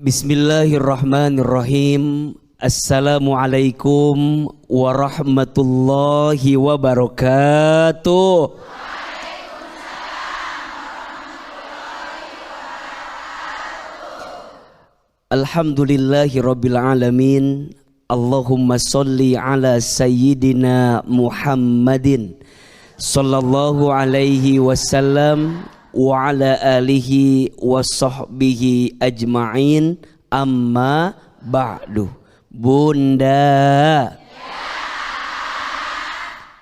Bismillahirrahmanirrahim. Assalamualaikum warahmatullahi wabarakatuh. Alhamdulillahi rabbil alamin. Allahumma sholli ala sayyidina Muhammadin sallallahu alaihi wasallam wa ala alihi wa sahbihi ajma'in. Amma ba'du. Bunda,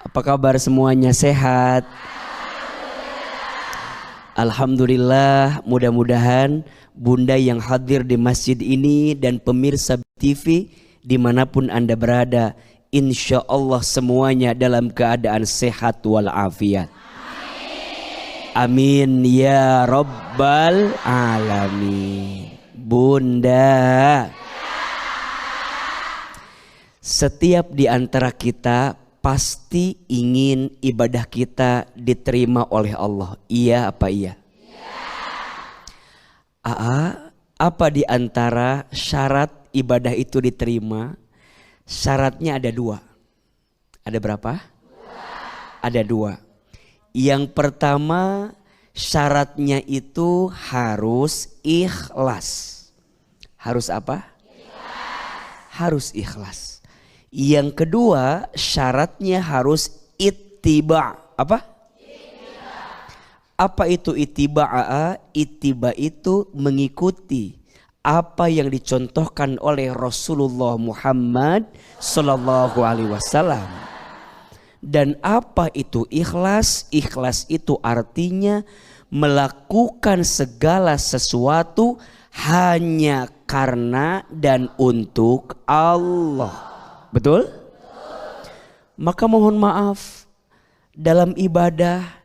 apa kabar semuanya? Sehat? Alhamdulillah. Mudah-mudahan Bunda yang hadir di masjid ini dan pemirsa TV dimanapun Anda berada, insya Allah semuanya dalam keadaan sehat walafiat. Amin ya rabbal alamin. Bunda, setiap di antara kita pasti ingin ibadah kita diterima oleh Allah. Iya apa iya? Apa di antara syarat ibadah itu diterima? Syaratnya ada dua. Ada berapa? Ada dua. Yang pertama, syaratnya itu harus ikhlas. Harus apa? Harus ikhlas. Yang kedua, syaratnya harus ittiba. Apa? Apa itu ittiba? Ittiba itu mengikuti apa yang dicontohkan oleh Rasulullah Muhammad sallallahu alaihi wasallam. Dan apa itu ikhlas? Ikhlas itu artinya melakukan segala sesuatu hanya karena dan untuk Allah. Betul? Maka mohon maaf, dalam ibadah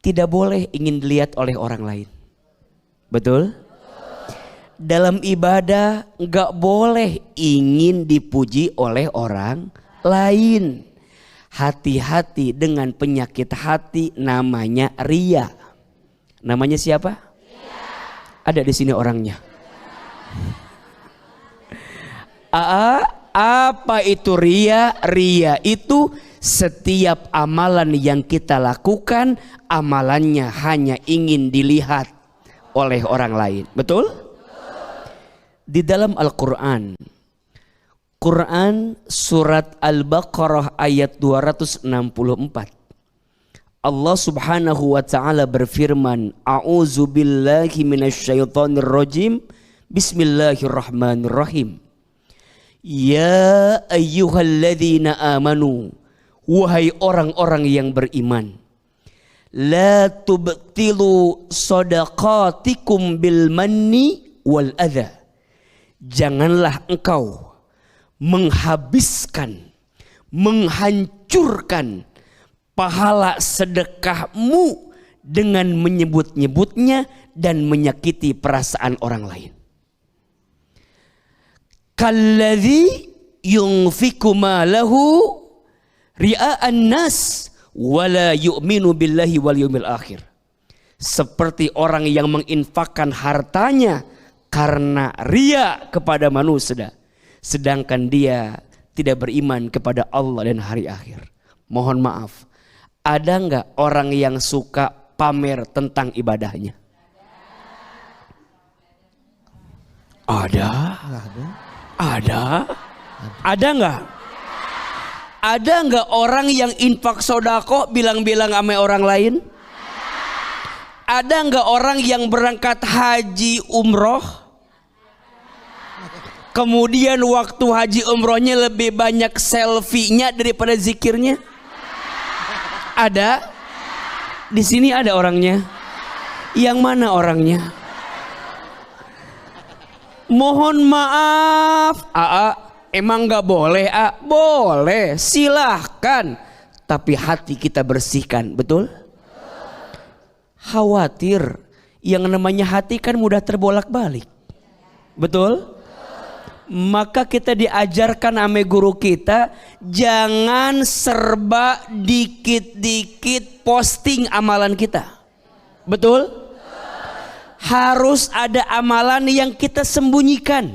tidak boleh ingin dilihat oleh orang lain. Betul? Dalam ibadah enggak boleh ingin dipuji oleh orang lain. Hati-hati dengan penyakit hati namanya riya. Namanya siapa? Riya. Ada di sini orangnya. Apa itu riya? Riya itu setiap amalan yang kita lakukan, amalannya hanya ingin dilihat oleh orang lain. Betul? Di dalam Al-Quran, Quran surat Al-Baqarah ayat 264, Allah subhanahu wa ta'ala berfirman, A'udzu billahi minasyaitonir rajim. Bismillahirrahmanirrahim. Ya ayyuhalladzina amanu, wahai orang-orang yang beriman, la tubtilu shadaqatikum bil manni wal adha. Janganlah engkau menghabiskan, menghancurkan pahala sedekahmu dengan menyebut-nyebutnya dan menyakiti perasaan orang lain. Kalladzi yunfiku malahu ria'an nas wala yu'minu billahi wal yawmil akhir. Seperti orang yang menginfakkan hartanya karena ria kepada manusia, sedangkan dia tidak beriman kepada Allah dan hari akhir. Mohon maaf, ada nggak orang yang suka pamer tentang ibadahnya? Ada. Ada nggak? Ada nggak orang yang infak sodako bilang-bilang sama orang lain? Ada nggak orang yang berangkat haji umroh, kemudian waktu haji umrohnya lebih banyak selfie-nya daripada zikirnya? Ada? Di sini ada orangnya. Yang mana orangnya? Mohon maaf, emang nggak boleh? Boleh, silahkan. Tapi hati kita bersihkan, betul? Khawatir, yang namanya hati kan mudah terbolak-balik, betul? Maka kita diajarkan sama guru kita, jangan serba dikit-dikit posting amalan kita. Betul? harus ada amalan yang kita sembunyikan.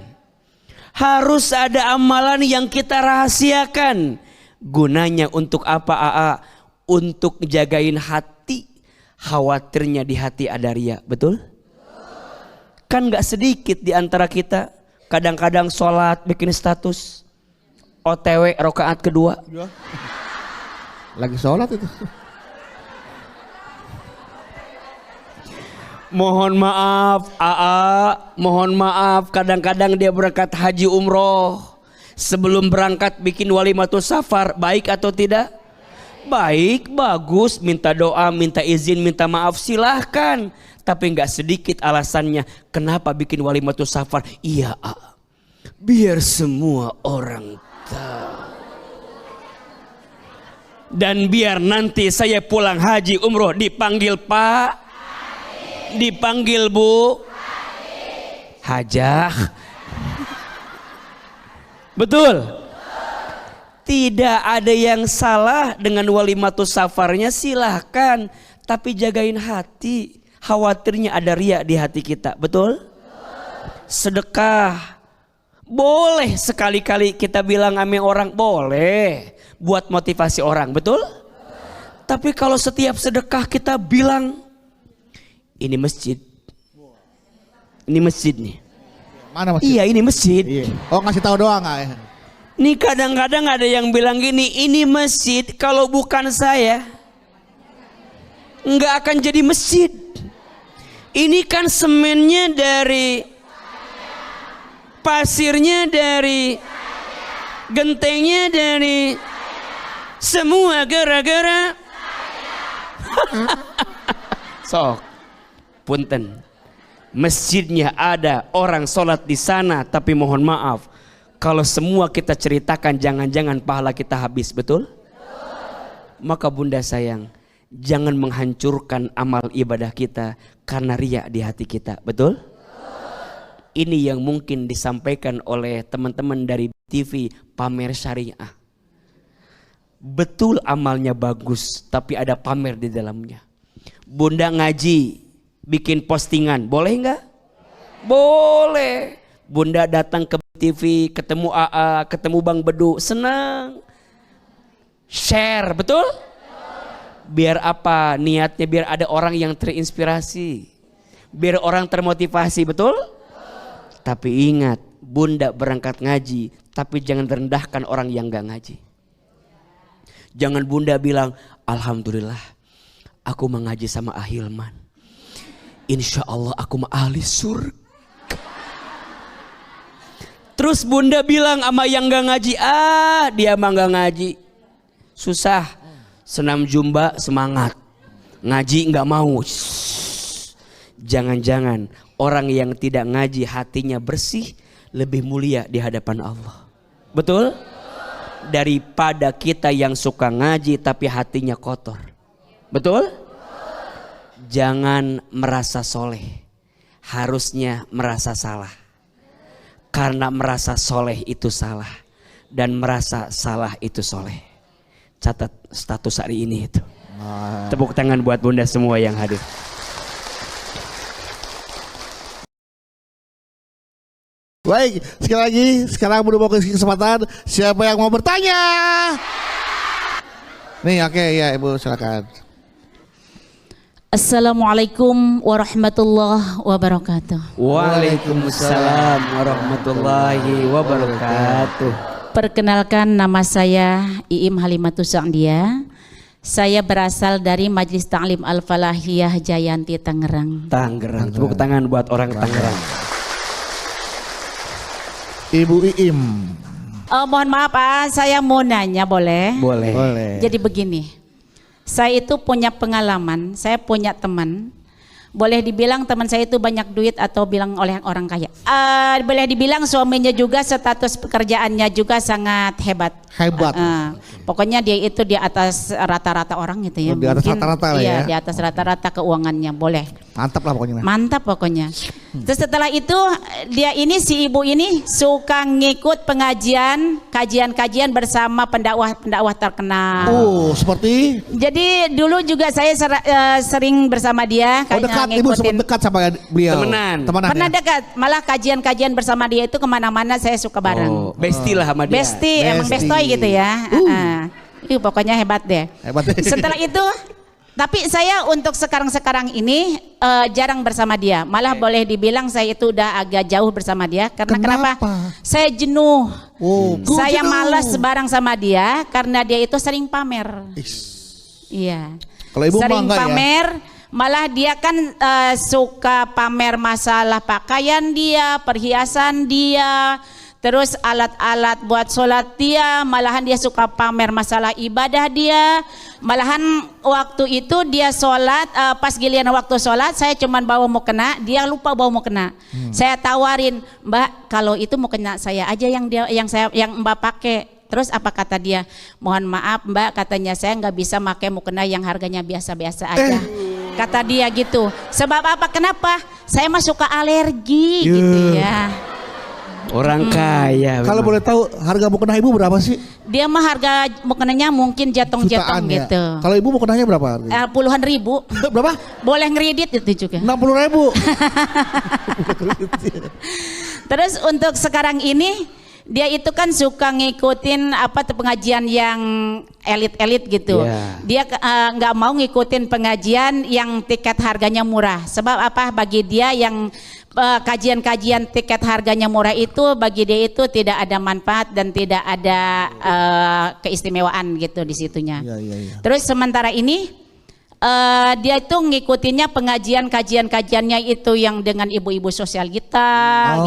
Harus ada amalan yang kita rahasiakan. Gunanya untuk apa AA? Untuk jagain hati. Khawatirnya di hati ada riya. Betul? Kan gak sedikit di antara kita. Kadang-kadang sholat bikin status. OTW rakaat kedua. Lagi sholat itu. Mohon maaf AA, mohon maaf kadang-kadang dia berangkat haji umroh. Sebelum berangkat bikin walimatus safar, baik atau tidak? Baik, bagus, minta doa, minta izin, minta maaf silahkan. Tapi nggak sedikit alasannya kenapa bikin walimatus safar. Iya AA, biar semua orang tahu. Dan biar nanti saya pulang haji umroh dipanggil Pak, dipanggil Bu Hajah. Betul? Tidak ada yang salah dengan walimatus safarnya, silahkan. Tapi jagain hati. Khawatirnya ada riya di hati kita. Betul? Sedekah. Boleh sekali-kali kita bilang ame orang, boleh. Buat motivasi orang, betul? Tapi kalau setiap sedekah kita bilang, ini masjid. Ini masjid nih. Mana masjid? Iya, ini masjid. Iya. Oh, ngasih tahu doang nggak ya? Nih kadang-kadang ada yang bilang gini, ini masjid kalau bukan saya nggak akan jadi masjid. Ini kan semennya dari, pasirnya dari, gentengnya dari, semua gara-gara. Sok. Punten, masjidnya ada, orang sholat di sana, tapi mohon maaf, kalau semua kita ceritakan jangan-jangan pahala kita habis, betul? Maka bunda sayang, jangan menghancurkan amal ibadah kita karena riya di hati kita, betul? Ini yang mungkin disampaikan oleh teman-teman dari TV pamer syariah. Betul amalnya bagus, tapi ada pamer di dalamnya. Bunda ngaji, bikin postingan, boleh nggak? Boleh. Bunda datang ke TV, ketemu AA, ketemu Bang Bedu, senang. Share, betul? Biar apa? Niatnya biar ada orang yang terinspirasi. Biar orang termotivasi, betul? Tapi ingat, Bunda berangkat ngaji, tapi jangan rendahkan orang yang nggak ngaji. Jangan Bunda bilang, alhamdulillah, aku mengaji sama Ahilman. Insya Allah aku mah ahli surga. Terus Bunda bilang sama yang gak ngaji, dia mah gak ngaji. Susah. Senam jumba semangat. Ngaji gak mau. Jangan-jangan orang yang tidak ngaji hatinya bersih lebih mulia di hadapan Allah. Betul? Daripada kita yang suka ngaji tapi hatinya kotor. Betul? Jangan merasa soleh, harusnya merasa salah. Karena merasa soleh itu salah, dan merasa salah itu soleh. Catat status hari ini itu. Tepuk tangan buat bunda semua yang hadir. Baik, sekali lagi sekarang udah mau kasih kesempatan. Siapa yang mau bertanya? Nih, oke, ya Ibu silakan. Assalamualaikum warahmatullahi wabarakatuh. Waalaikumsalam warahmatullahi wabarakatuh. Perkenalkan, nama saya Iim Halimatus Sa'dia. Saya berasal dari Majelis Ta'lim Al-Falahiyah Jayanti Tangerang. Tangerang. Tepuk tangan buat orang Tangerang. Ibu Iim. Mohon maaf, saya mau nanya, boleh? Boleh. Jadi begini. Saya itu punya pengalaman, saya punya teman. Boleh dibilang teman saya itu banyak duit atau bilang oleh orang kaya. Boleh dibilang suaminya juga status pekerjaannya juga sangat hebat. Hebat. Pokoknya dia itu di atas rata-rata orang gitu ya. Di atas rata-rata lah iya, ya. di atas rata-rata keuangannya, boleh. Mantap lah pokoknya. Mantap pokoknya. Terus setelah itu dia ini si ibu ini suka ngikut kajian-kajian bersama pendakwah terkenal. Oh, seperti Jadi dulu juga saya sering bersama dia. dekat, ibu sempat dekat sama beliau. Temenan. Pernah ya? dekat, malah kajian-kajian bersama dia itu kemana-mana saya suka bareng. Oh, bestie lah sama dia. Besti, emang Besti. bestoy gitu ya. Pokoknya hebat deh. Hebat. Setelah itu, tapi saya untuk sekarang ini jarang bersama dia. Malah boleh dibilang saya itu udah agak jauh bersama dia. Karena kenapa? Saya jenuh. Oh, Saya malas bareng sama dia karena dia itu sering pamer. Iya. Kalau ibu mah Sering enggak ya? pamer. Malah dia kan suka pamer masalah pakaian dia, perhiasan dia. Terus alat-alat buat sholat dia, malahan dia suka pamer masalah ibadah dia. Malahan waktu itu dia sholat, pas giliran waktu sholat saya cuman bawa mukena, dia lupa bawa mukena. Saya tawarin, Mbak kalau itu mukena saya aja yang Mbak pakai. Terus apa kata dia? Mohon maaf Mbak, katanya saya nggak bisa pakai mukena yang harganya biasa-biasa aja. Kata dia gitu. Sebab apa? Kenapa? Saya mah suka alergi gitu ya. Orang kaya. Kalau memang. boleh tahu harga mukena ibu berapa sih? Dia mah harga mukenanya mungkin jatong Jutaan ya. gitu. Kalau ibu mukenanya berapa harganya? Puluhan ribu. Berapa? Boleh ngeredit itu juga. 60.000. Terus untuk sekarang ini dia itu kan suka ngikutin pengajian yang elit-elit gitu. Yeah. Dia nggak mau ngikutin pengajian yang tiket harganya murah. Sebab apa? Bagi dia yang kajian-kajian tiket harganya murah itu bagi dia itu tidak ada manfaat dan tidak ada keistimewaan gitu di situnya. Iya. Terus sementara ini dia itu ngikutinnya kajiannya itu yang dengan ibu-ibu sosial kita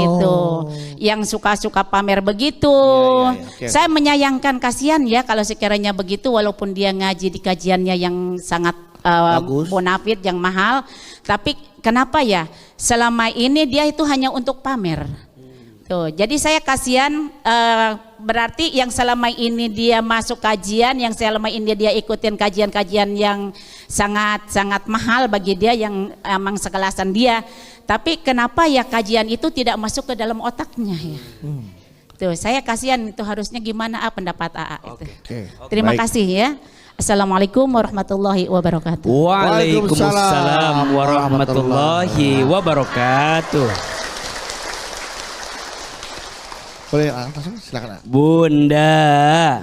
gitu, yang suka-suka pamer begitu. Okay. Saya menyayangkan, kasihan ya kalau sekiranya begitu, walaupun dia ngaji di kajiannya yang sangat bonafit yang mahal, tapi kenapa ya selama ini dia itu hanya untuk pamer. Tuh, jadi saya kasihan, berarti yang selama ini dia masuk kajian, yang selama ini dia ikutin kajian-kajian yang sangat mahal bagi dia, yang emang sekelasan dia, tapi kenapa ya kajian itu tidak masuk ke dalam otaknya ya? Tuh, saya kasihan, itu harusnya gimana pendapat AA itu. Terima kasih ya. Assalamualaikum warahmatullahi wabarakatuh. Waalaikumsalam warahmatullahi wabarakatuh. Boleh langsung silakan. Bunda,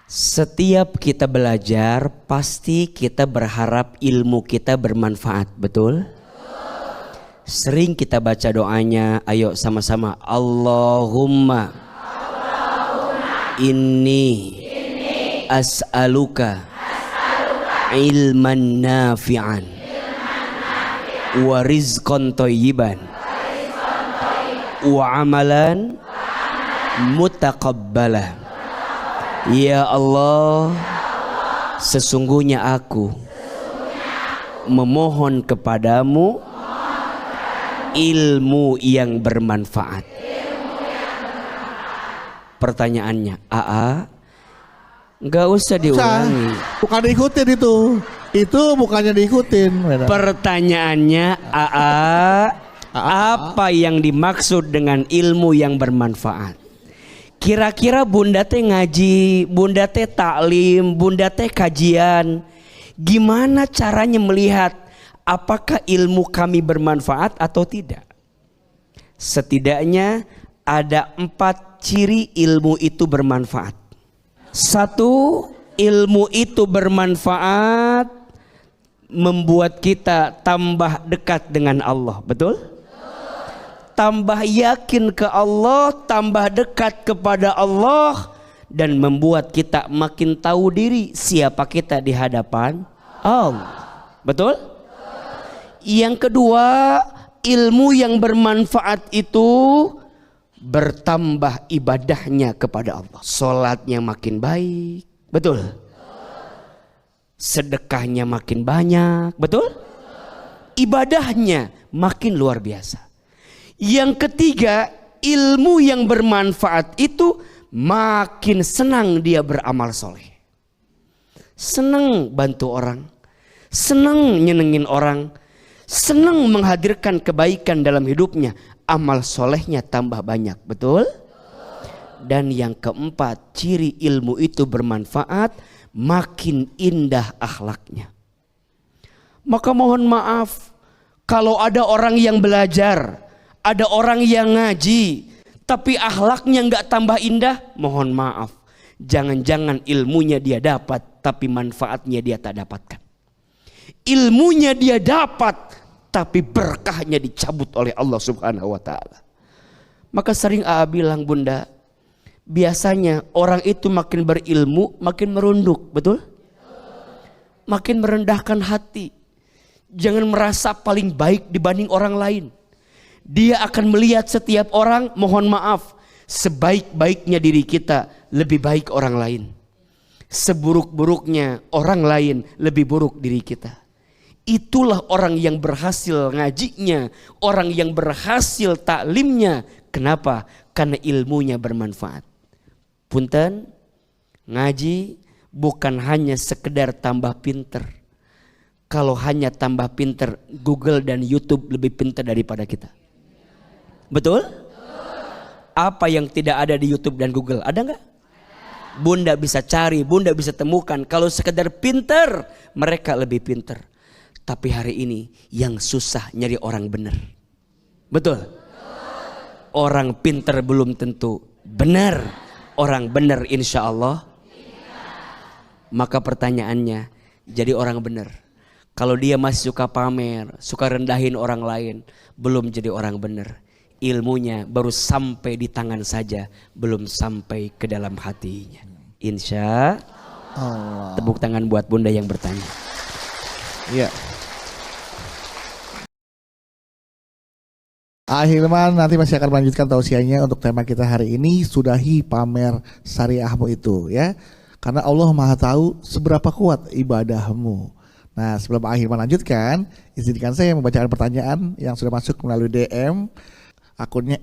setiap kita belajar pasti kita berharap ilmu kita bermanfaat, betul? Sering kita baca doanya, ayo sama-sama. Allahumma inni as'aluka ilman nafi'an wa rizqan thayyiban wa amalan mutaqabbalah. Ya Allah, sesungguhnya aku memohon kepadamu ilmu yang bermanfaat. Pertanyaannya, nggak usah diulangi. Bukan diikutin itu. Itu bukannya diikutin. Pertanyaannya, apa yang dimaksud dengan ilmu yang bermanfaat? Kira-kira bunda teh ngaji, bunda teh taklim, bunda teh kajian. Gimana caranya melihat apakah ilmu kami bermanfaat atau tidak? Setidaknya ada 4 ciri ilmu itu bermanfaat. 1, ilmu itu bermanfaat membuat kita tambah dekat dengan Allah, betul? Tambah yakin ke Allah, tambah dekat kepada Allah, dan membuat kita makin tahu diri siapa kita di hadapan Allah. Betul? Yang kedua, ilmu yang bermanfaat itu bertambah ibadahnya kepada Allah. Salatnya makin baik, betul? Sedekahnya makin banyak, betul? Ibadahnya makin luar biasa. Yang ketiga, ilmu yang bermanfaat itu makin senang dia beramal soleh. Senang bantu orang, senang nyenengin orang, senang menghadirkan kebaikan dalam hidupnya, amal solehnya tambah banyak. Betul? Dan yang keempat, ciri ilmu itu bermanfaat, makin indah akhlaknya. Maka mohon maaf, kalau ada orang yang belajar, ada orang yang ngaji, tapi akhlaknya nggak tambah indah, mohon maaf. Jangan-jangan ilmunya dia dapat, tapi manfaatnya dia tak dapatkan. Ilmunya dia dapat, tapi berkahnya dicabut oleh Allah Subhanahu wa Ta'ala. Maka sering AA bilang, Bunda, biasanya orang itu makin berilmu, makin merunduk, betul? Makin merendahkan hati. Jangan merasa paling baik dibanding orang lain. Dia akan melihat setiap orang, mohon maaf, sebaik-baiknya diri kita lebih baik orang lain. Seburuk-buruknya orang lain lebih buruk diri kita. Itulah orang yang berhasil ngajinya, orang yang berhasil taklimnya. Kenapa? Karena ilmunya bermanfaat. Punten, ngaji bukan hanya sekedar tambah pinter. Kalau hanya tambah pinter, Google dan YouTube lebih pinter daripada kita. Betul? Apa yang tidak ada di YouTube dan Google? Ada nggak? Bunda bisa cari, Bunda bisa temukan. Kalau sekedar pinter, mereka lebih pinter. Tapi hari ini yang susah nyari orang benar. Betul? Orang pinter belum tentu benar. Orang benar insya Allah. Maka pertanyaannya, jadi orang benar. Kalau dia masih suka pamer, suka rendahin orang lain, belum jadi orang benar. Ilmunya baru sampai di tangan saja, belum sampai ke dalam hatinya. Insya Allah. Tepuk tangan buat Bunda yang bertanya. Iya. Hilman nanti masih akan melanjutkan tausiahnya untuk tema kita hari ini, sudahi pamer syariahmu itu ya. Karena Allah Maha tahu seberapa kuat ibadahmu. Nah, sebelum Hilman lanjutkan, izinkan saya membacakan pertanyaan yang sudah masuk melalui DM akunnya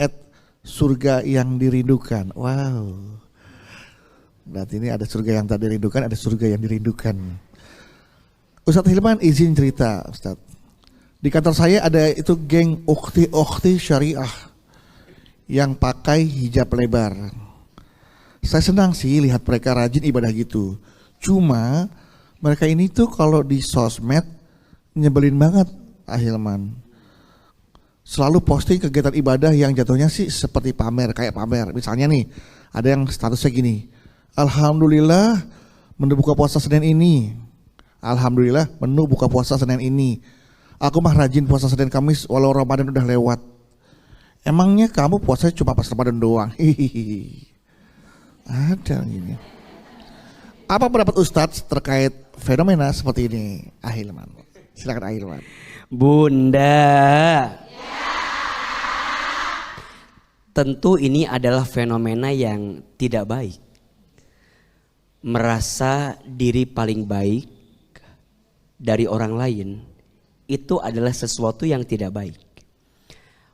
@surga yang dirindukan. Wow. Berarti ini ada surga yang tak dirindukan, ada surga yang dirindukan. Ustadz Hilman izin cerita, Ustadz. Di kantor saya ada itu geng ukhti syariah yang pakai hijab lebar. Saya senang sih lihat mereka rajin ibadah gitu. Cuma mereka ini tuh kalau di sosmed nyebelin banget, Hilman. Selalu posting kegiatan ibadah yang jatuhnya sih seperti pamer, kayak pamer. Misalnya nih, ada yang statusnya gini, Alhamdulillah menu buka puasa Senin ini. Alhamdulillah menu buka puasa Senin ini. Aku mah rajin puasa Senin Kamis walau Ramadan udah lewat. Emangnya kamu puasa cuma pas Ramadan doang? Hihihi. Ada gini. Apa pendapat Ustadz terkait fenomena seperti ini? Hilman. Silakan Hilman. Bunda. Tentu ini adalah fenomena yang tidak baik. Merasa diri paling baik dari orang lain itu adalah sesuatu yang tidak baik.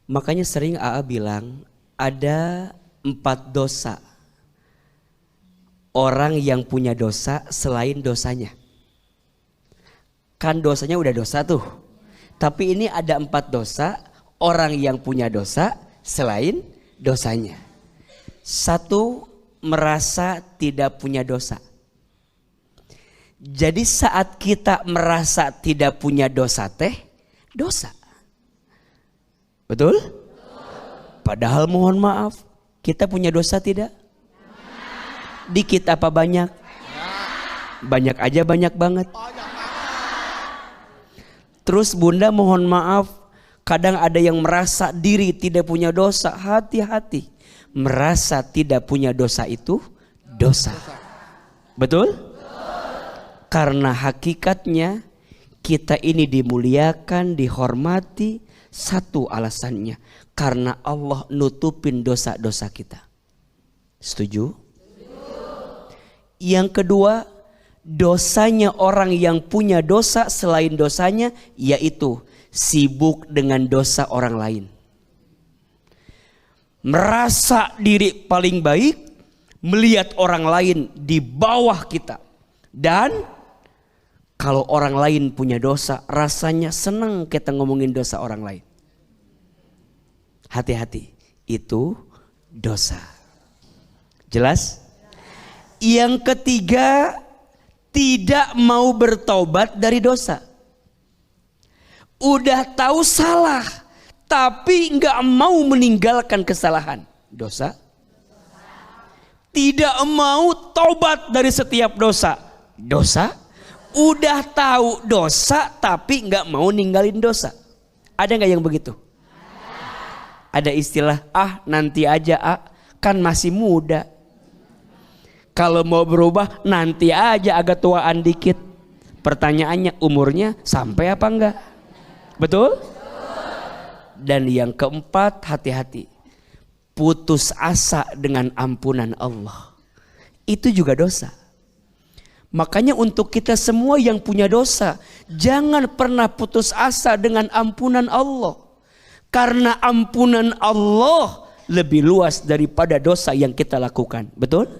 Makanya sering AA bilang ada 4 dosa orang yang punya dosa selain dosanya. Kan dosanya udah dosa tuh. Tapi ini ada 4 dosa orang yang punya dosa selain dosanya. 1, merasa tidak punya dosa. Jadi saat kita merasa tidak punya dosa dosa. Betul? Padahal mohon maaf, kita punya dosa tidak? Dikit apa banyak? Banyak aja, banyak banget. Terus Bunda mohon maaf, kadang ada yang merasa diri tidak punya dosa. Hati-hati, merasa tidak punya dosa itu dosa. Betul? Karena hakikatnya kita ini dimuliakan, dihormati. 1 alasannya, karena Allah nutupin dosa-dosa kita. Setuju? Yang kedua, dosanya orang yang punya dosa selain dosanya, yaitu sibuk dengan dosa orang lain. Merasa diri paling baik, melihat orang lain di bawah kita. Dan Kalau orang lain punya dosa, rasanya senang kita ngomongin dosa orang lain. Hati-hati, itu dosa. Jelas? Yang ketiga, tidak mau bertobat dari dosa. Udah tahu salah, tapi nggak mau meninggalkan kesalahan. Dosa. Tidak mau tobat dari setiap dosa. Dosa. Udah tahu dosa tapi nggak mau ninggalin dosa. Ada nggak yang begitu? Ada istilah nanti aja kan masih muda. Kalau mau berubah nanti aja agak tuaan dikit. Pertanyaannya umurnya sampai apa enggak? Betul? Dan yang keempat, hati-hati. Putus asa dengan ampunan Allah. Itu juga dosa. Makanya untuk kita semua yang punya dosa, jangan pernah putus asa dengan ampunan Allah. Karena ampunan Allah lebih luas daripada dosa yang kita lakukan. Betul?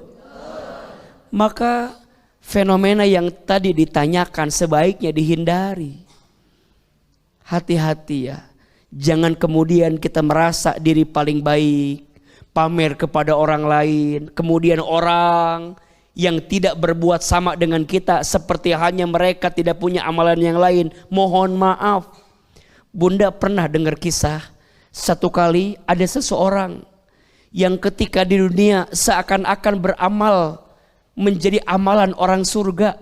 Maka fenomena yang tadi ditanyakan sebaiknya dihindari. Hati-hati ya. Jangan kemudian kita merasa diri paling baik, pamer kepada orang lain, kemudian orang yang tidak berbuat sama dengan kita seperti hanya mereka tidak punya amalan yang lain. Mohon maaf. Bunda pernah dengar kisah, satu kali ada seseorang yang ketika di dunia seakan-akan beramal menjadi amalan orang surga,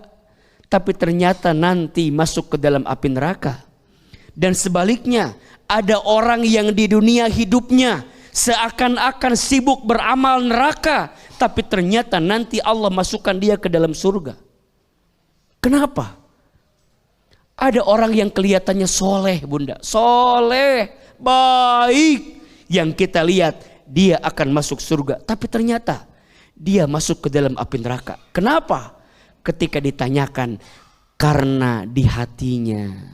tapi ternyata nanti masuk ke dalam api neraka. Dan sebaliknya, ada orang yang di dunia hidupnya seakan-akan sibuk beramal neraka, tapi ternyata nanti Allah masukkan dia ke dalam surga. Kenapa? Ada orang yang kelihatannya soleh, Bunda, soleh, baik, yang kita lihat dia akan masuk surga, tapi ternyata dia masuk ke dalam api neraka. Kenapa? Ketika ditanyakan, karena di hatinya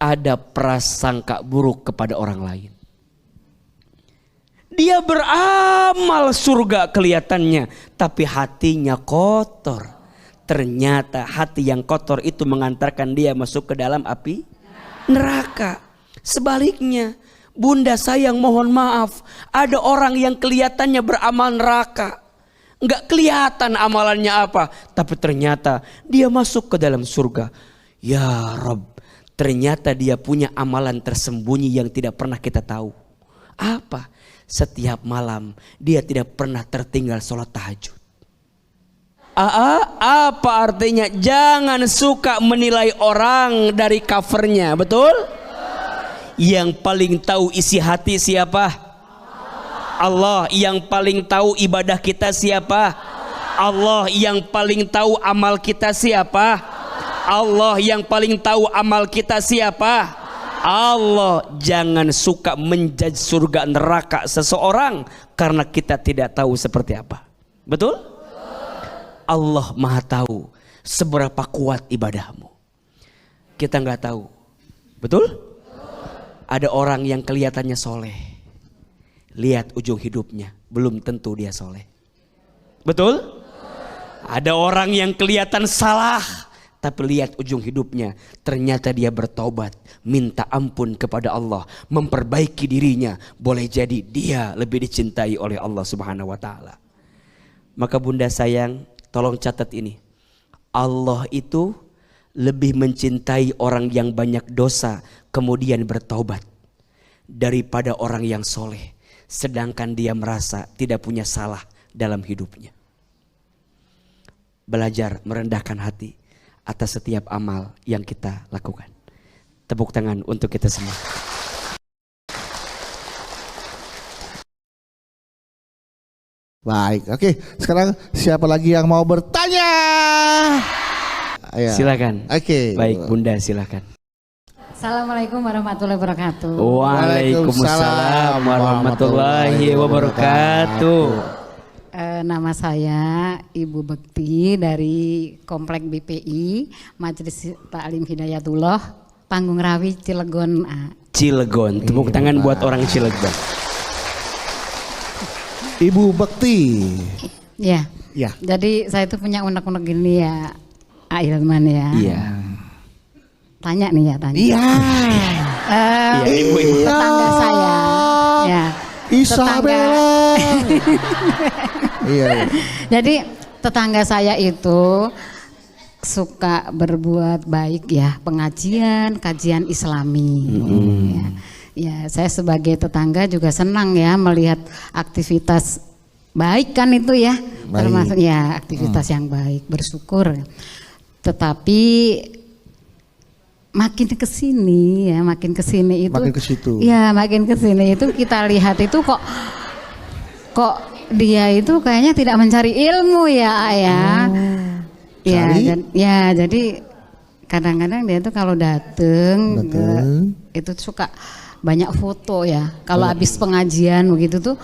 ada prasangka buruk kepada orang lain. Dia beramal surga kelihatannya, tapi hatinya kotor. Ternyata hati yang kotor itu mengantarkan dia masuk ke dalam api neraka. Sebaliknya, Bunda sayang mohon maaf, ada orang yang kelihatannya beramal neraka, nggak kelihatan amalannya apa, tapi ternyata dia masuk ke dalam surga. Ya Rabb, ternyata dia punya amalan tersembunyi yang tidak pernah kita tahu. Apa? Setiap malam dia tidak pernah tertinggal sholat tahajud. Apa artinya? Jangan suka menilai orang dari covernya, betul? Yang paling tahu isi hati siapa? Allah. Yang paling tahu ibadah kita siapa? Allah. Yang paling tahu amal kita siapa? Allah. Yang paling tahu amal kita siapa? Allah. Jangan suka menjudge surga neraka seseorang karena kita tidak tahu seperti apa. Betul? Allah Maha tahu seberapa kuat ibadahmu. Kita nggak tahu. Betul? Ada orang yang kelihatannya soleh, lihat ujung hidupnya belum tentu dia soleh. Betul? Ada orang yang kelihatan salah, tapi lihat ujung hidupnya ternyata dia bertobat, minta ampun kepada Allah, memperbaiki dirinya. Boleh jadi dia lebih dicintai oleh Allah Subhanahu wa taala. Maka Bunda sayang, tolong catat ini. Allah itu lebih mencintai orang yang banyak dosa kemudian bertaubat daripada orang yang soleh sedangkan dia merasa tidak punya salah dalam hidupnya. Belajar merendahkan hati atas setiap amal yang kita lakukan. Tepuk tangan untuk kita semua. Baik, oke. Sekarang siapa lagi yang mau bertanya? Ya. Silakan. Oke. Baik Bunda, silakan. Assalamualaikum warahmatullahi wabarakatuh. Waalaikumsalam warahmatullahi wabarakatuh. Nama saya Ibu Bekti dari Komplek BPI Majelis Taklim Hidayatullah, Panggung Rawi, Cilegon. Cilegon. Tepuk tangan buat orang Cilegon. Ibu Bekti. Ya. Ya. Jadi saya itu punya unek-unek gini ya. Hilman ya. Iya. Tanya nih ya, tanya. Iya. Iya, ibu-ibu. Tetangga saya. Ya. Isabella. Iya. Jadi tetangga saya itu suka berbuat baik ya, pengajian, kajian Islami. Ya, saya sebagai tetangga juga senang ya melihat aktivitas baik kan itu ya, termasuk ya aktivitas yang baik, bersyukur. Tetapi makin ke sini ya, makin ke sini itu, Makin ke situ. ya makin ke sini itu kita lihat itu kok dia itu kayaknya tidak mencari ilmu ya, ya, jadi kadang-kadang dia tuh kalau dateng itu suka banyak foto ya. Kalau habis pengajian begitu tuh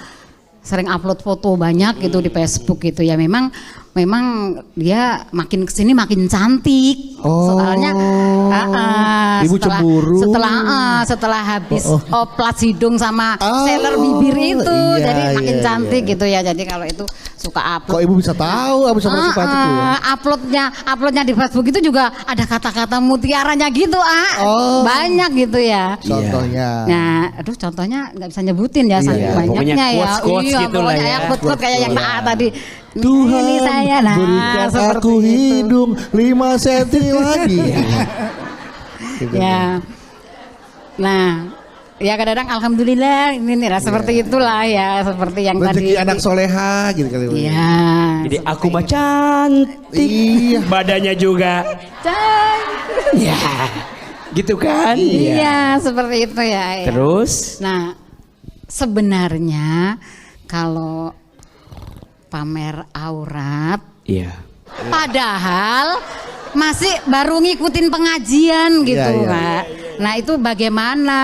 sering upload foto banyak gitu di Facebook gitu ya. Memang dia makin kesini makin cantik. Soalnya Ibu cemburu. setelah habis oplas hidung sama seller bibir itu, Iya, jadi makin iya, cantik iya. gitu ya. Jadi kalau itu suka upload. Kok ibu bisa tahu habis sama simpatik tuh? Uploadnya di Facebook itu juga ada kata-kata mutiaranya gitu, banyak gitu ya. Contohnya. Nah, aduh contohnya nggak bisa nyebutin ya, saking Iya, pokoknya banyaknya ya. quotes-quotes gitu lah pokoknya ya. quotes-quotes kayak yang tadi. Tuhan Ini saya, nah, berikan seperti aku itu. hidung 5 cm lagi. Gitu. Ya. Nah, ya kadang-kadang alhamdulillah ini nih lah seperti itulah ya, seperti yang Rezeki tadi. anak soleha gitu kali. Iya. Jadi aku mah cantik, Iya. badannya juga. Ya, gitu kan? Iya, seperti itu ya. Terus? Nah, sebenarnya kalau pamer aurat, Iya. padahal masih baru ngikutin pengajian gitu, Iya, iya. Kak. Nah, itu bagaimana?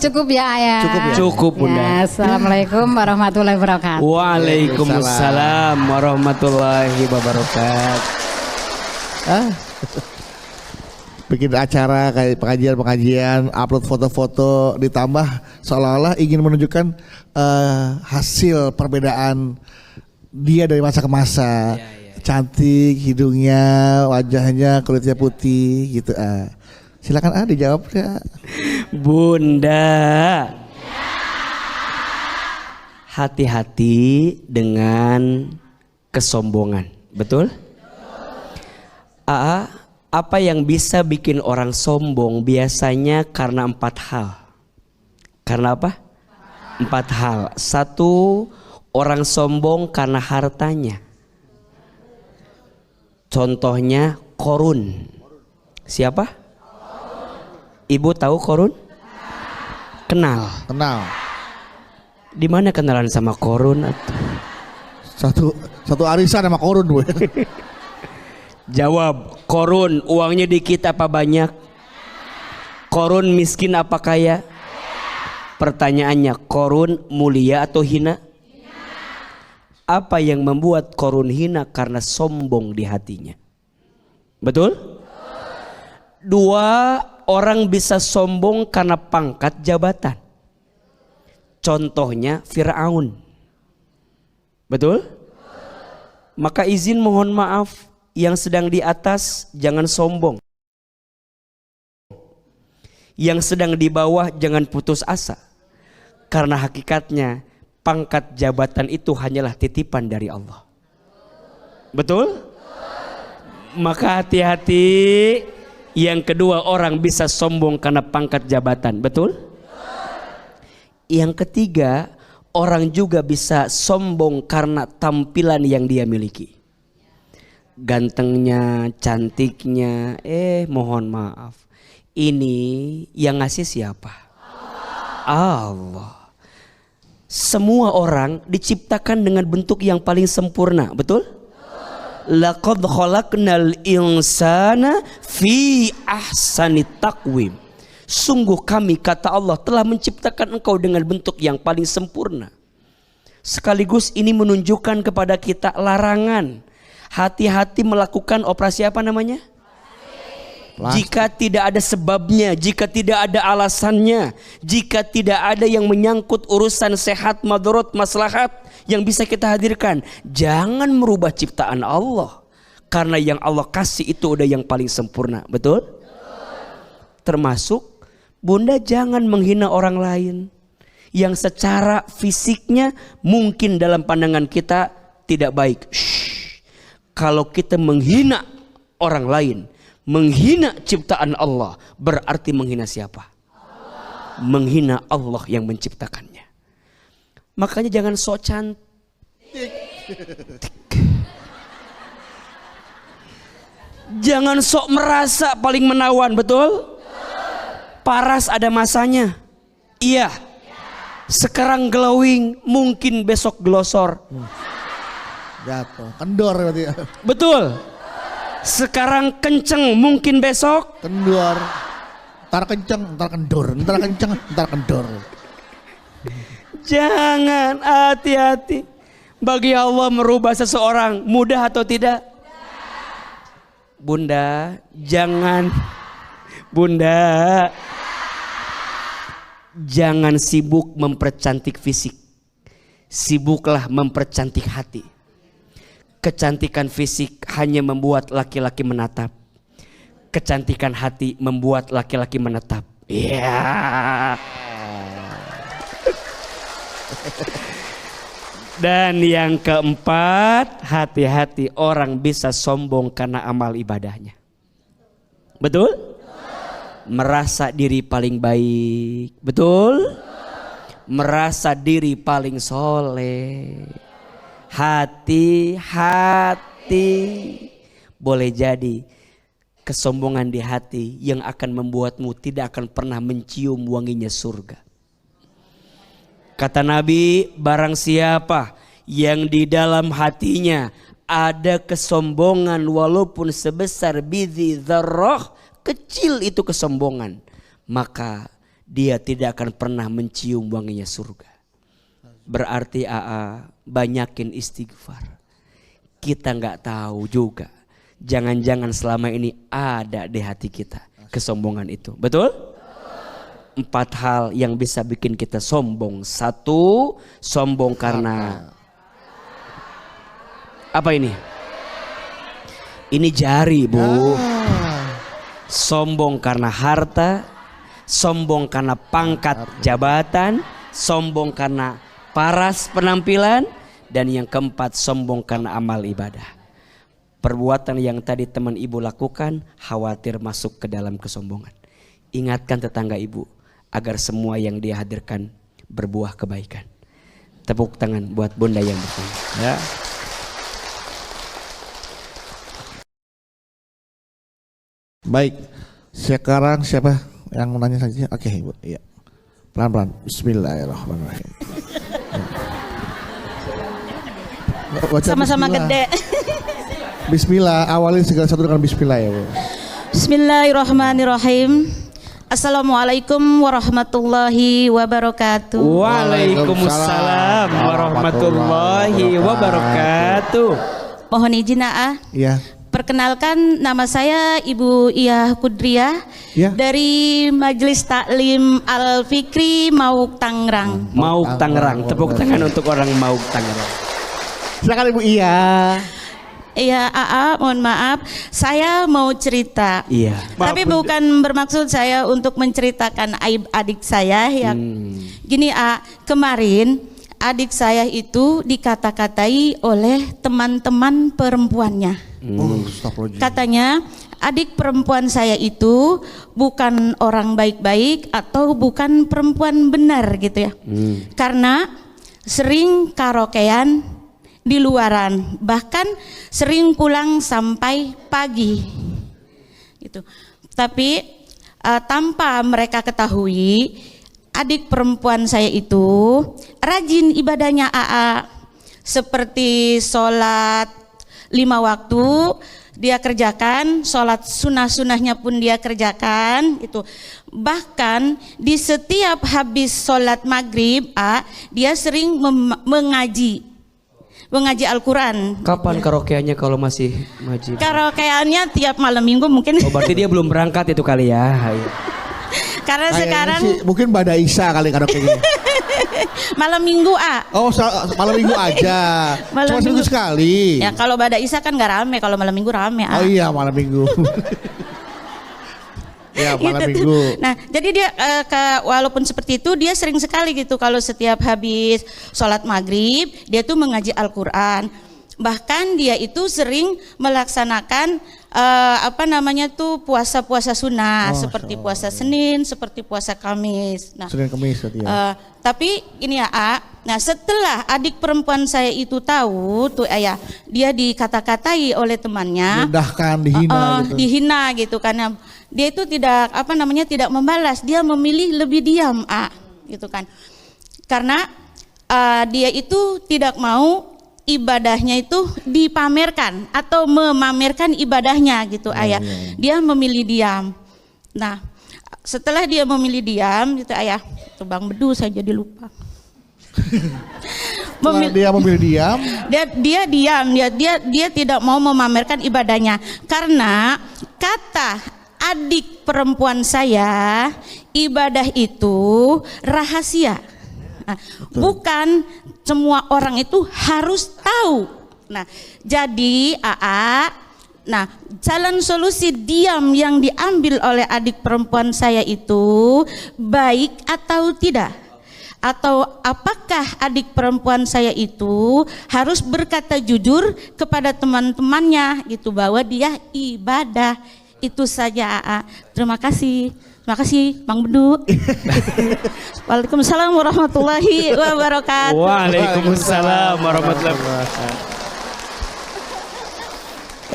Cukup ya, Ayah. Cukup ya? Cukup, Bunda. Ya, Assalamualaikum warahmatullahi wabarakatuh. Waalaikumsalam warahmatullahi wabarakatuh. Bikin acara kayak pengajian, upload foto-foto, ditambah seolah-olah ingin menunjukkan hasil perbedaan dia dari masa ke masa. Cantik, hidungnya, wajahnya, kulitnya putih gitu. Silakan dijawab ya. Bunda, hati-hati dengan kesombongan, betul? Apa yang bisa bikin orang sombong biasanya karena 4 hal. Karena apa? 4 hal. 1, orang sombong karena hartanya. Contohnya Korun. Siapa? Ibu tahu Korun? Kenal. Di mana kenalan sama Korun? Satu arisan sama korun gue. Jawab, Korun uangnya dikit apa banyak? Korun miskin apa kaya? Pertanyaannya, Korun mulia atau hina? Apa yang membuat Korun hina? Karena sombong di hatinya. Betul? 2, orang bisa sombong karena pangkat jabatan. Contohnya Fir'aun. Betul? Maka izin mohon maaf, yang sedang di atas jangan sombong. Yang sedang di bawah jangan putus asa. Karena hakikatnya pangkat jabatan itu hanyalah titipan dari Allah. Betul? Maka hati-hati. Yang kedua, orang bisa sombong karena pangkat jabatan. Betul? Yang ketiga, orang juga bisa sombong karena tampilan yang dia miliki. Gantengnya, cantiknya, mohon maaf, ini yang ngasih siapa? Allah. Semua orang diciptakan dengan bentuk yang paling sempurna, betul? Laqad khalaqnal insana fi ahsani taqwim. Sungguh kami, kata Allah, telah menciptakan engkau dengan bentuk yang paling sempurna. Sekaligus ini menunjukkan kepada kita larangan. Hati-hati melakukan operasi apa namanya? Jika tidak ada sebabnya, jika tidak ada alasannya, jika tidak ada yang menyangkut urusan sehat, madarat, maslahat yang bisa kita hadirkan, jangan merubah ciptaan Allah. Karena yang Allah kasih itu udah yang paling sempurna, betul? Termasuk Bunda jangan menghina orang lain yang secara fisiknya mungkin dalam pandangan kita tidak baik. Shh. Kalau kita menghina orang lain, menghina ciptaan Allah, berarti menghina siapa? Menghina Allah yang menciptakannya. Makanya jangan sok cantik. Jangan sok merasa paling menawan, betul? Paras ada masanya. Iya. Sekarang glowing, mungkin besok glosor. Jatuh, kendor berarti. Betul. Sekarang kenceng, mungkin besok Kendor. Ntar kenceng, ntar kendor, ntar kenceng, ntar kendor. jangan, hati-hati. Bagi Allah merubah seseorang mudah atau tidak? Bunda, jangan. Bunda, jangan sibuk mempercantik fisik. Sibuklah mempercantik hati. Kecantikan fisik hanya membuat laki-laki menatap. Kecantikan hati membuat laki-laki menetap. Iya. Dan yang keempat, hati-hati orang bisa sombong karena amal ibadahnya. Betul? Merasa diri paling baik. Betul? Merasa diri paling soleh. Hati-hati. Boleh jadi kesombongan di hati yang akan membuatmu tidak akan pernah mencium wanginya surga. Kata Nabi, barang siapa yang di dalam hatinya ada kesombongan walaupun sebesar bidhi dzarrah, kecil itu kesombongan, maka dia tidak akan pernah mencium wanginya surga. Berarti banyakin istighfar. Kita nggak tahu juga, jangan-jangan selama ini ada di hati kita kesombongan itu. Betul? 4 hal yang bisa bikin kita sombong. 1, sombong karena apa ini? Ini jari, Bu. Sombong karena harta, sombong karena pangkat jabatan, sombong karena paras penampilan, dan yang keempat sombong karena amal ibadah. Perbuatan yang tadi teman ibu lakukan khawatir masuk ke dalam kesombongan. Ingatkan tetangga ibu agar semua yang dia hadirkan berbuah kebaikan. Tepuk tangan buat Bunda yang bertanya. Ya. Baik, sekarang siapa yang mau nanya saja? Oke, Ibu. Iya. Pelan-pelan. Bismillahirrahmanirrahim. Sama-sama gede. Bismillah, awalin segala sesuatu dengan bismillah ya, Bu. Bismillahirrahmanirrahim. Assalamualaikum warahmatullahi wabarakatuh. Waalaikumsalam warahmatullahi wabarakatuh. Mohon izin Iya. Perkenalkan, nama saya Ibu Iyah Kudriah Ya. dari Majelis Taklim Al Fikri Mauk Tangerang. Mauk Tangerang. Tepuk tangan untuk orang Mauk Tangerang. Silakan Ibu Iya. Iya, mohon maaf, saya mau cerita. Iya. Tapi bukan bermaksud saya untuk menceritakan aib adik saya yang gini, kemarin adik saya itu dikata-katai oleh teman-teman perempuannya. Katanya adik perempuan saya itu bukan orang baik-baik atau bukan perempuan benar gitu ya. Karena sering karaokean di luaran, bahkan sering pulang sampai pagi gitu. Tapi tanpa mereka ketahui, adik perempuan saya itu rajin ibadahnya seperti sholat 5 waktu dia kerjakan, sholat sunnah-sunnahnya pun dia kerjakan itu. Bahkan di setiap habis sholat maghrib dia sering mengaji Al-Quran. Kapan karaokeannya kalau masih majid? Karaokeannya tiap malam minggu mungkin. Oh, berarti dia belum berangkat itu kali ya. Karena sekarang mungkin Bada Isa kali karaoke gini. Malam minggu Oh, malam minggu aja. Malam Cuma seminggu minggu. sekali. Ya kalau Bada Isa kan nggak rame, kalau malam minggu rame Oh iya, malam minggu. Ya, malam Gitu. minggu. Nah, jadi dia walaupun seperti itu dia sering sekali gitu kalau setiap habis sholat maghrib dia tuh mengaji Al-Quran. Bahkan dia itu sering melaksanakan puasa-puasa sunnah Oh, seperti puasa Senin, seperti puasa Kamis. Nah, Senin Kamis berarti ya. tapi ini ya, nah setelah adik perempuan saya itu tahu tuh ayah, dia dikata-katai oleh temannya, Direndahkan, dihina gitu. dihina gitu karena dia itu tidak tidak membalas, dia memilih lebih diam gitu kan, karena dia itu tidak mau ibadahnya itu dipamerkan atau memamerkan ibadahnya gitu ayah. Dia memilih diam. Nah, setelah dia memilih diam gitu ayah, tuh Bang Bedu saya jadi lupa. Dia memilih diam. Dia diam, dia tidak mau memamerkan ibadahnya karena kata adik perempuan saya, ibadah itu rahasia. Nah, bukan semua orang itu harus tahu. Nah, jadi nah, jalan solusi diam yang diambil oleh adik perempuan saya itu baik atau tidak? Atau apakah adik perempuan saya itu harus berkata jujur kepada teman-temannya gitu bahwa dia ibadah? Itu saja. Terima kasih. Terima kasih Bang Bedu. Waalaikumsalam warahmatullahi wabarakatuh. Waalaikumsalam warahmatullahi wabarakatuh.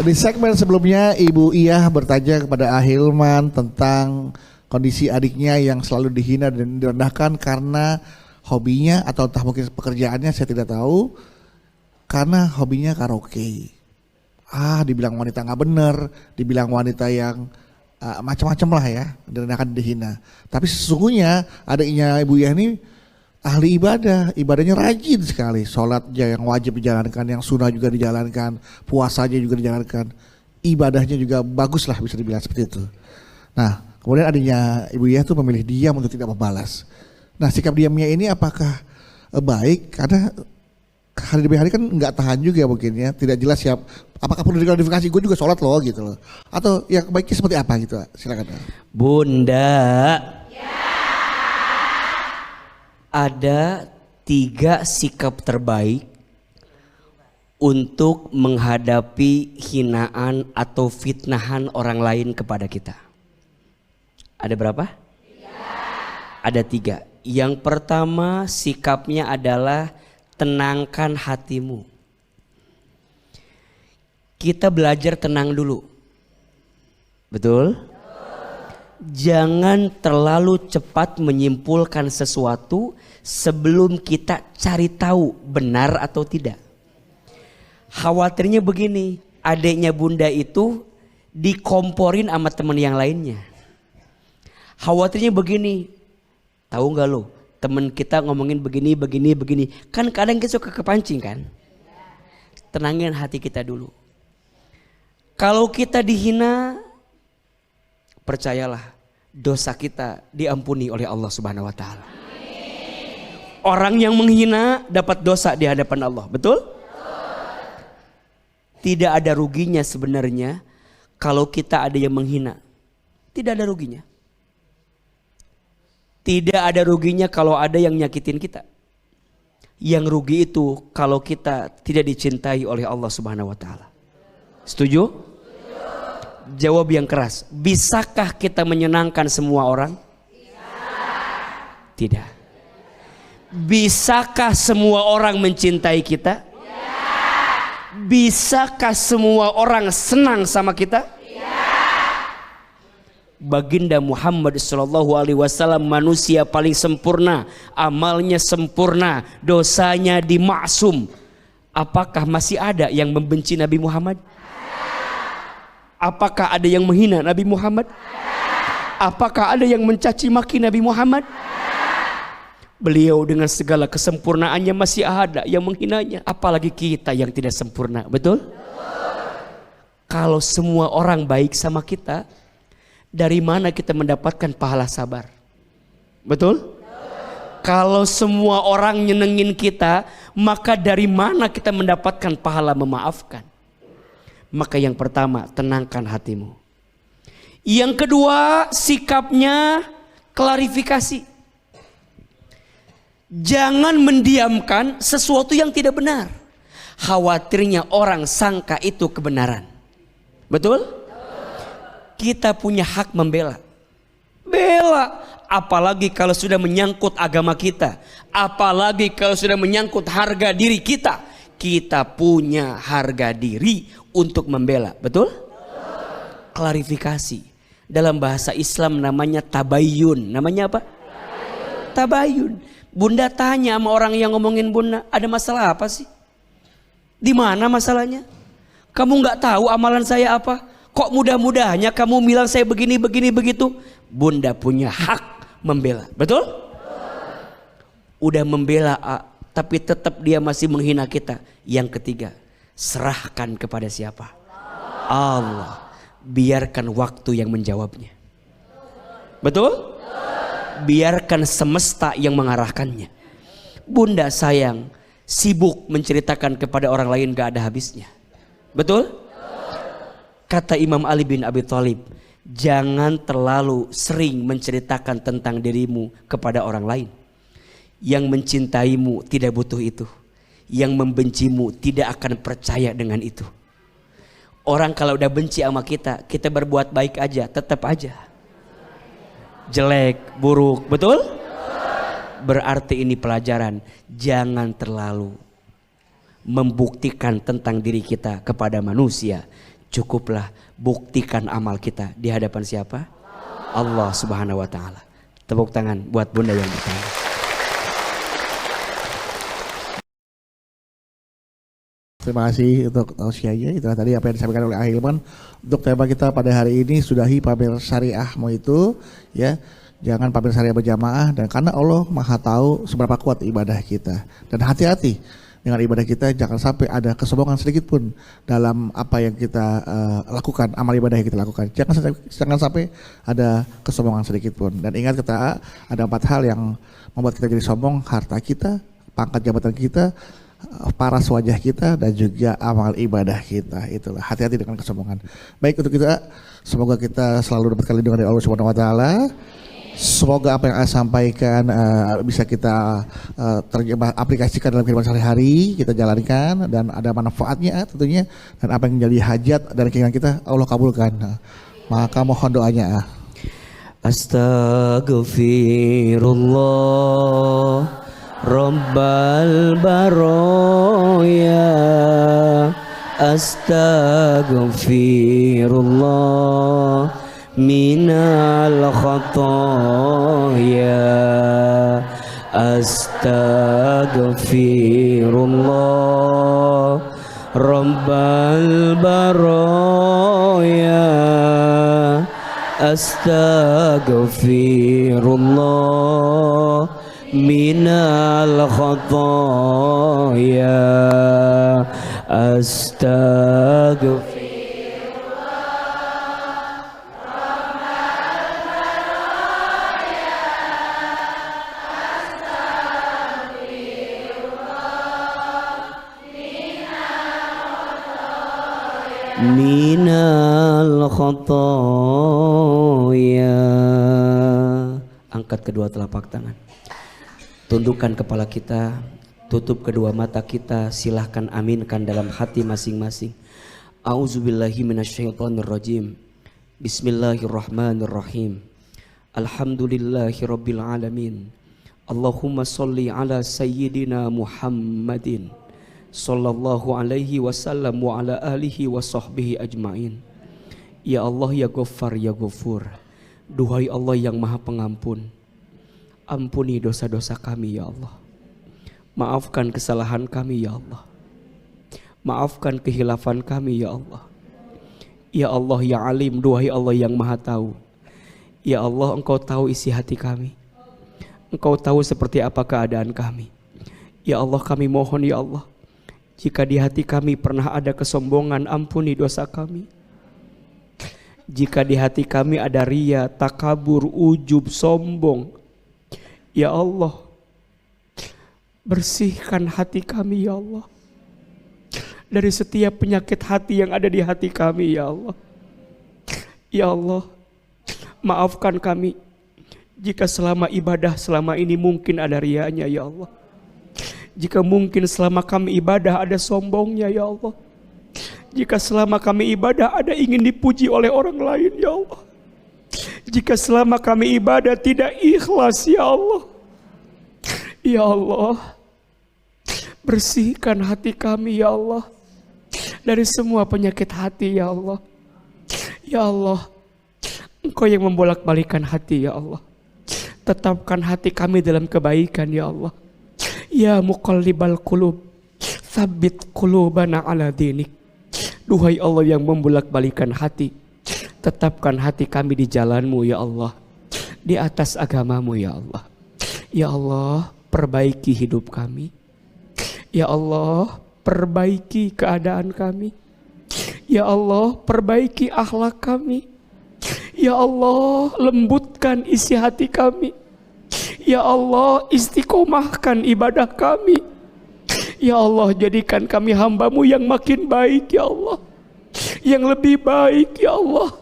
Di segmen sebelumnya Ibu Iyah bertanya kepada Ahilman tentang kondisi adiknya yang selalu dihina dan direndahkan karena hobinya atau entah mungkin pekerjaannya, saya tidak tahu, karena hobinya karaoke. Dibilang wanita nggak bener, dibilang wanita yang macam-macam lah ya, direndahkan, dihina. Tapi sesungguhnya adiknya Ibu Iyah ini ahli ibadah, ibadahnya rajin sekali. Sholatnya yang wajib dijalankan, yang sunnah juga dijalankan, puasanya juga dijalankan. Ibadahnya juga bagus lah, bisa dibilang seperti itu. Nah, kemudian adiknya Ibu Iyah tuh memilih diam untuk tidak membalas. Nah, sikap diamnya ini apakah baik? Karena hari demi hari kan nggak tahan juga mungkin ya, tidak jelas ya. Apakah perlu diklarifikasi, gue juga sholat loh gitu loh. Atau yang baiknya seperti apa gitu, silakan. Bunda, ada 3 sikap terbaik untuk menghadapi hinaan atau fitnahan orang lain kepada kita. Ada berapa? 3. Ada 3. Yang pertama sikapnya adalah tenangkan hatimu. Kita belajar tenang dulu. Betul? Jangan terlalu cepat menyimpulkan sesuatu sebelum kita cari tahu benar atau tidak. Khawatirnya begini, adiknya Bunda itu dikomporin sama teman yang lainnya. Khawatirnya begini, tahu nggak lo, teman kita ngomongin begini. Kan kadang kita suka kepancing kan. Tenangin hati kita dulu. Kalau kita dihina, percayalah dosa kita diampuni oleh Allah Subhanahu wa taala. Orang yang menghina dapat dosa di hadapan Allah, betul? Tidak ada ruginya sebenarnya kalau kita ada yang menghina. Tidak ada ruginya. Tidak ada ruginya kalau ada yang nyakitin kita. Yang rugi itu kalau kita tidak dicintai oleh Allah Subhanahu wa taala. Setuju? Jawab yang keras. Bisakah kita menyenangkan semua orang? Tidak. Bisakah semua orang mencintai kita? Bisakah semua orang senang sama kita? Baginda Muhammad SAW manusia paling sempurna, amalnya sempurna, dosanya dimaksum. Apakah masih ada yang membenci Nabi Muhammad? Apakah ada yang menghina Nabi Muhammad? Apakah ada yang mencaci maki Nabi Muhammad? Beliau dengan segala kesempurnaannya masih ada yang menghinanya. Apalagi kita yang tidak sempurna, betul? Kalau semua orang baik sama kita, dari mana kita mendapatkan pahala sabar? Betul? Kalau semua orang nyenengin kita, maka dari mana kita mendapatkan pahala memaafkan? Maka yang pertama, tenangkan hatimu. Yang kedua, sikapnya klarifikasi. Jangan mendiamkan sesuatu yang tidak benar. Khawatirnya orang sangka itu kebenaran. Betul? Kita punya hak membela. Bela. Apalagi kalau sudah menyangkut agama kita. Apalagi kalau sudah menyangkut harga diri kita. Kita punya harga diri untuk membela. Betul? Klarifikasi. Dalam bahasa Islam namanya tabayun. Namanya apa? Tabayun. Bunda tanya sama orang yang ngomongin bunda, ada masalah apa sih? Di mana masalahnya? Kamu nggak tahu amalan saya apa? Kok mudah-mudahnya kamu bilang saya begini begitu? Bunda punya hak membela. Betul? Udah membela tapi tetap dia masih menghina kita. Yang ketiga, serahkan kepada siapa? Allah. Biarkan waktu yang menjawabnya. Betul? Biarkan semesta yang mengarahkannya. Bunda sayang, sibuk menceritakan kepada orang lain gak ada habisnya. Betul? Kata Imam Ali bin Abi Thalib, jangan terlalu sering menceritakan tentang dirimu kepada orang lain. Yang mencintaimu tidak butuh itu. Yang membencimu tidak akan percaya dengan itu. Orang kalau udah benci sama kita, kita berbuat baik aja, tetap aja jelek, buruk, betul? Berarti ini pelajaran. Jangan terlalu membuktikan tentang diri kita kepada manusia. Cukuplah buktikan amal kita di hadapan siapa? Allah Subhanahu wa taala. Tepuk tangan buat bunda yang bertanya. Terima kasih untuk tausiahnya. Itulah tadi apa yang disampaikan oleh Ahilman. Untuk tema kita pada hari ini, sudahi pamer syariahmu itu, ya. Jangan pamer syariah berjamaah, dan karena Allah Maha tahu seberapa kuat ibadah kita. Dan hati-hati dengan ibadah kita, jangan sampai ada kesombongan sedikit pun dalam apa yang kita lakukan, amal ibadah yang kita lakukan. Jangan sampai ada kesombongan sedikit pun. Dan ingat kita ada 4 hal yang membuat kita jadi sombong: harta kita, pangkat jabatan kita, paras wajah kita, dan juga amal ibadah kita. Itulah, hati-hati dengan kesombongan. Baik, untuk kita, semoga kita selalu dapatkan lindungan dari Allah Subhanahu wa taala. Semoga apa yang saya sampaikan bisa kita aplikasikan dalam kehidupan sehari-hari, kita jalankan dan ada manfaatnya tentunya, dan apa yang menjadi hajat dan keinginan kita Allah kabulkan. Maka mohon doanya. Astaghfirullah Rabbal baroya, astaghfirullah minal khataya, astaghfirullah Rabbal baroya, astaghfirullah minal khataya, astaghfirullah minal khataya. Angkat kedua telapak tangan, tundukkan kepala kita, tutup kedua mata kita, silahkan aminkan dalam hati masing-masing. A'udzubillahi minasyaitonirrajim. Bismillahirrahmanirrahim. Alhamdulillahi rabbil alamin. Allahumma sholli ala sayyidina Muhammadin sallallahu alaihi wasallam wa ala alihi wa sahbihi ajmain. Ya Allah, ya Ghaffar, ya Ghafur. Duhai Allah yang Maha Pengampun, ampuni dosa-dosa kami ya Allah. Maafkan kesalahan kami ya Allah. Maafkan kehilafan kami ya Allah. Ya Allah, ya Alim, duhai Allah yang Maha Tahu. Ya Allah, Engkau tahu isi hati kami. Engkau tahu seperti apa keadaan kami. Ya Allah, kami mohon ya Allah, jika di hati kami pernah ada kesombongan, ampuni dosa kami. Jika di hati kami ada ria, takabur, ujub, sombong, ya Allah, bersihkan hati kami ya Allah dari setiap penyakit hati yang ada di hati kami ya Allah. Ya Allah, maafkan kami jika selama ibadah selama ini mungkin ada rianya ya Allah. Jika mungkin selama kami ibadah ada sombongnya ya Allah. Jika selama kami ibadah ada ingin dipuji oleh orang lain ya Allah. Jika selama kami ibadah tidak ikhlas ya Allah. Ya Allah, bersihkan hati kami ya Allah dari semua penyakit hati ya Allah. Ya Allah, Engkau yang membolak-balikan hati ya Allah. Tetapkan hati kami dalam kebaikan ya Allah. Ya muqallibal qulub, tsabbit qulubana ala dinik. Duhai Allah yang membolak-balikan hati, tetapkan hati kami di jalan-Mu ya Allah, di atas agama-Mu ya Allah. Ya Allah, perbaiki hidup kami. Ya Allah, perbaiki keadaan kami. Ya Allah, perbaiki akhlak kami. Ya Allah, lembutkan isi hati kami. Ya Allah, istiqomahkan ibadah kami. Ya Allah, jadikan kami hamba-Mu yang makin baik ya Allah, yang lebih baik ya Allah,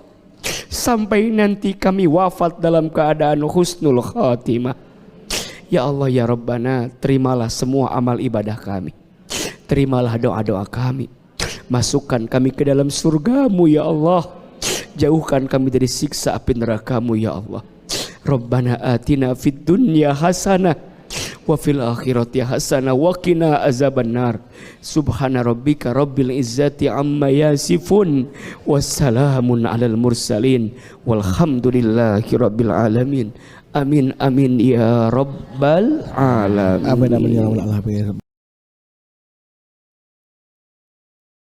sampai nanti kami wafat dalam keadaan husnul khatimah. Ya Allah ya Rabbana, terimalah semua amal ibadah kami. Terimalah doa-doa kami. Masukkan kami ke dalam surga-Mu ya Allah. Jauhkan kami dari siksa api neraka-Mu ya Allah. Rabbana atina fid dunya hasanah wa fil akhirati hasanah wa qina azabannar. Subhana rabbika rabbil izzati amma yasifun wassalamun alal mursalin walhamdulillahi rabbil alamin. Amin amin ya rabbal alamin. Amin amin ya rabbal alamin.